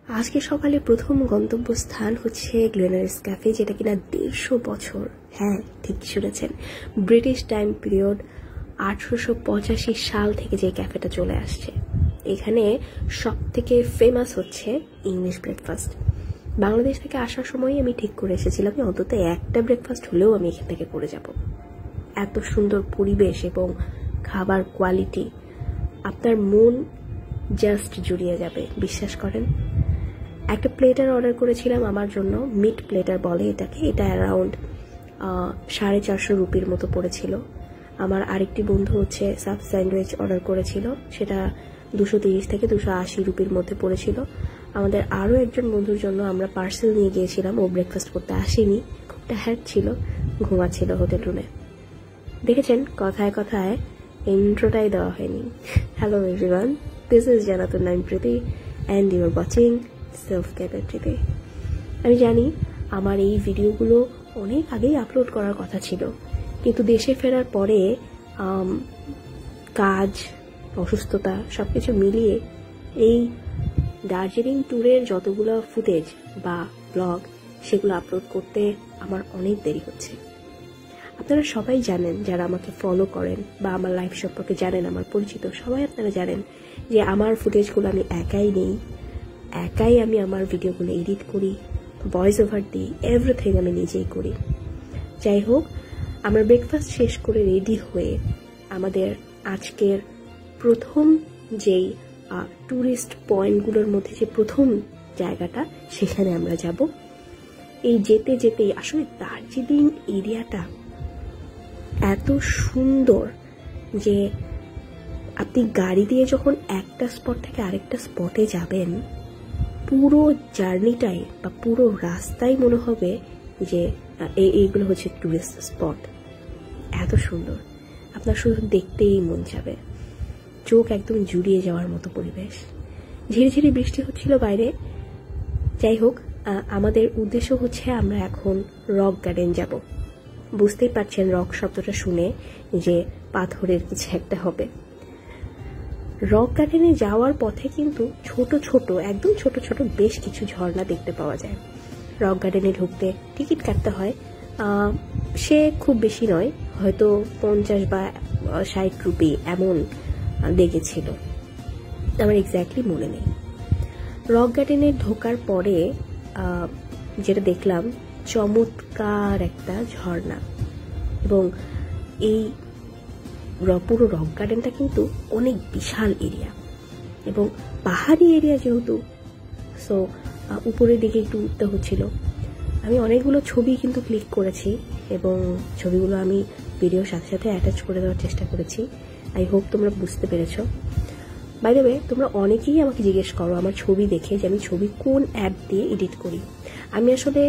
আজকে সকালে প্রথম গন্তব্যস্থান হচ্ছে গ্লেনারিস ক্যাফে, যেটা কিনা 150 বছর, হ্যাঁ ঠিক শুনেছেন, ব্রিটিশ টাইম পিরিয়ড 1885 সাল থেকে যে ক্যাফেটা চলে আসছে। এখানে সব থেকে ফেমাস হচ্ছে ইংলিশ ব্রেকফাস্ট। বাংলাদেশ থেকে আসার সময় আমি ঠিক করে এসেছিলাম অন্তত একটা ব্রেকফাস্ট হলেও আমি এখান থেকে করে যাব। এত সুন্দর পরিবেশ এবং খাবার কোয়ালিটি, আপনার মন জাস্ট জুড়িয়ে যাবে, বিশ্বাস করেন। একটা প্লেটার অর্ডার করেছিলাম আমার জন্য, মিট প্লেটার বলে এটাকে। এটা অ্যারাউন্ড 450 রুপির মতো পড়েছিল। আমার আরেকটি বন্ধু হচ্ছে সাব স্যান্ডউইচ অর্ডার করেছিল, সেটা 230 থেকে 280 রুপির মধ্যে পড়েছিল। আমাদের আরও একজন বন্ধুর জন্য আমরা পার্সেল নিয়ে গিয়েছিলাম, ও ব্রেকফাস্ট করতে আসেনি, খুব টায়ার্ড ছিল, ঘুমাচ্ছিল হোটেল রুমে। দেখেছেন কথায় কথায় ইন্ট্রোটাই দেওয়া হয়নি। Hello everyone, this is Jannatun Naim Preeti and you are watching self care Preeti. আমি জানি আমার এই ভিডিওগুলো অনেক আগেই আপলোড করার কথা ছিল, কিন্তু দেশে ফেরার পরে কাজ, অসুস্থতা সবকিছু মিলিয়ে এই দার্জিলিং ট্যুরের যতগুলো ফুটেজ বা ব্লগ সেগুলো আপলোড করতে আমার অনেক দেরি হচ্ছে। আপনারা সবাই জানেন, যারা আমাকে ফলো করেন বা আমার লাইফ সম্পর্কে জানেন, আমার পরিচিত সবাই আপনারা জানেন যে আমার ফুটেজগুলো আমি একাই নেই, একাই আমি আমার ভিডিওগুলো এডিট করি, ভয়েস ওভার দিই, এভরিথিং আমি নিজেই করি। যাই হোক, আমরা ব্রেকফাস্ট শেষ করে রেডি হয়ে আমাদের আজকের প্রথম যেই ট্যুরিস্ট পয়েন্টগুলোর মধ্যে যে প্রথম জায়গাটা, সেখানে আমরা যাব। এই যেতে যেতেই আসলে দার্জিলিং এরিয়াটা এত সুন্দর যে আপনি গাড়ি দিয়ে যখন একটা স্পট থেকে আরেকটা স্পটে যাবেন, পুরো জার্নিটাই বা পুরো রাস্তায় মনে হবে যে এইগুলো হচ্ছে টুরিস্ট স্পট। এত সুন্দর, আপনার শুধু দেখতেই মন যাবে, চোখ একদম জুড়িয়ে যাওয়ার মতো পরিবেশ। ঝিরিঝিরি বৃষ্টি হচ্ছিল বাইরে। যাই হোক, আমাদের উদ্দেশ্য হচ্ছে আমরা এখন রক গার্ডেন যাব। বুঝতেই পারছেন রক শব্দটা শুনে যে পাথরের কিছু একটা হবে। রক গার্ডেনে যাওয়ার পথে কিন্তু ছোট ছোট, একদম ছোট ছোট বেশ কিছু ঝর্ণা দেখতে পাওয়া যায়। রক গার্ডেনে ঢুকতে টিকিট কাটতে হয়, সে খুব বেশি নয়, হয়তো 50 বা 60 রুপি এমন লেগেছিল, আমার এক্স্যাক্টলি মনে নেই। রক গার্ডেনে ঢোকার পরে যেটা দেখলাম, চমৎকার একটা ঝর্ণা, এবং এই পুরো রক গার্ডেনটা কিন্তু অনেক বিশাল এরিয়া এবং পাহাড়ি এরিয়া যেহেতু, সো উপরের দিকে একটু উঠতে হচ্ছিল। আমি অনেকগুলো ছবি কিন্তু ক্লিক করেছি এবং ছবিগুলো আমি ভিডিওর সাথে সাথে অ্যাটাচ করে দেওয়ার চেষ্টা করেছি। আই হোপ তোমরা বুঝতে পেরেছ। বাই দ্য ওয়ে, তোমরা অনেকেই আমাকে জিজ্ঞেস করো আমার ছবি দেখে যে আমি ছবি কোন অ্যাপ দিয়ে এডিট করি। আমি আসলে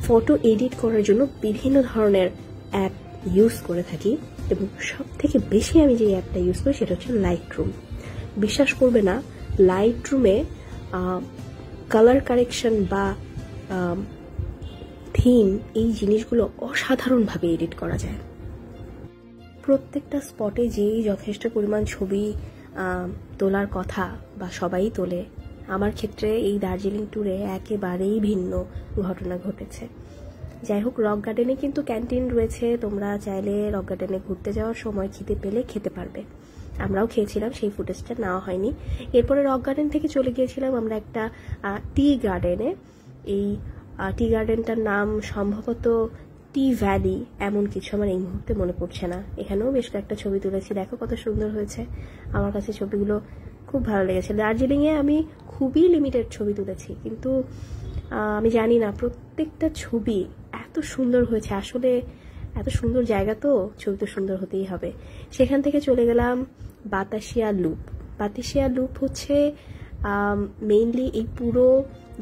ফটো এডিট করার জন্য বিভিন্ন ধরনের অ্যাপ ইউজ করে থাকি, এবং সব থেকে বেশি আমি যে অ্যাপটা ইউজ করি সেটা হচ্ছে লাইটরুম। বিশ্বাস করবে না, লাইটরুমে কালার কারেকশন বা থিম, এই জিনিসগুলো অসাধারণভাবে এডিট করা যায়। প্রত্যেকটা স্পটে যেই যথেষ্ট পরিমাণ ছবি তোলার কথা বা সবাই তোলে, আমার ক্ষেত্রে এই দার্জিলিং ট্যুরে একেবারেই ভিন্ন ঘটনা ঘটেছে। যাই হোক, রক গার্ডেনে কিন্তু ক্যান্টিন রয়েছে, তোমরা চাইলে রক গার্ডেনে ঘুরতে যাওয়ার সময় খিদে পেলে খেতে পারবে। আমরাও খেয়েছিলাম, সেই ফুটেজটা নেওয়া হয়নি। এরপরে রক গার্ডেন থেকে চলে গিয়েছিলাম আমরা একটা টি গার্ডেনে। এই টি গার্ডেনটার নাম সম্ভবত টি ভ্যালি, এমন কিছু, আমার এই মুহূর্তে মনে পড়ছে না। এখানেও বেশ কয়েকটা ছবি তুলেছি, দেখো কত সুন্দর হয়েছে। আমার কাছে ছবিগুলো খুব ভালো লেগেছে। দার্জিলিংয়ে আমি খুবই লিমিটেড ছবি তুলেছি, কিন্তু আমি জানি না, প্রত্যেকটা ছবি এত সুন্দর হয়েছে। আসলে এত সুন্দর জায়গা, তো ছবি তো সুন্দর হতেই হবে। সেখান থেকে চলে গেলাম বাতাসিয়া লুপ। বাতাসিয়া লুপ হচ্ছে মেইনলি এই পুরো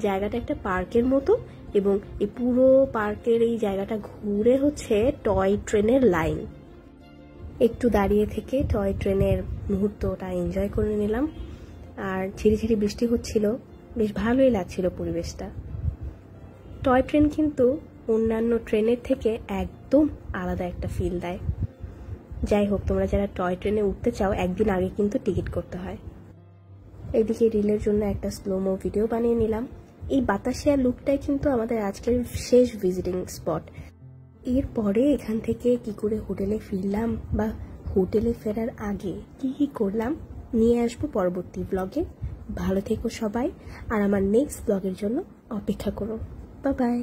জায়গাটা একটা পার্কের মতো, এবং এই পুরো পার্কের এই জায়গাটা ঘুরে হচ্ছে টয় ট্রেনের লাইন। একটু দাঁড়িয়ে থেকে টয় ট্রেনের মুহূর্তটা এনজয় করে নিলাম। আর ঝিরিঝিরি বৃষ্টি হচ্ছিল, বেশ ভালোই লাগছিল পরিবেশটা। টয় ট্রেন কিন্তু অন্যান্য ট্রেনের থেকে একদম আলাদা একটা ফিল দেয়। যাই হোক, তোমরা যারা টয় ট্রেনে উঠতে চাও, একদিন আগে কিন্তু টিকিট করতে হয়। এদিকে রিলের জন্য একটা স্লোমো ভিডিও বানিয়ে নিলাম। এই বাতাসিয়া লুকটাই কিন্তু আমাদের আজকের শেষ ভিজিটিং স্পট। এরপরে এখান থেকে কি করে হোটেলে ফিরলাম বা হোটেলে ফেরার আগে কি কি করলাম নিয়ে আসবো পরবর্তী ব্লগে। ভালো থেকো সবাই, আর আমার নেক্সট ব্লগের জন্য অপেক্ষা করো। Bye bye.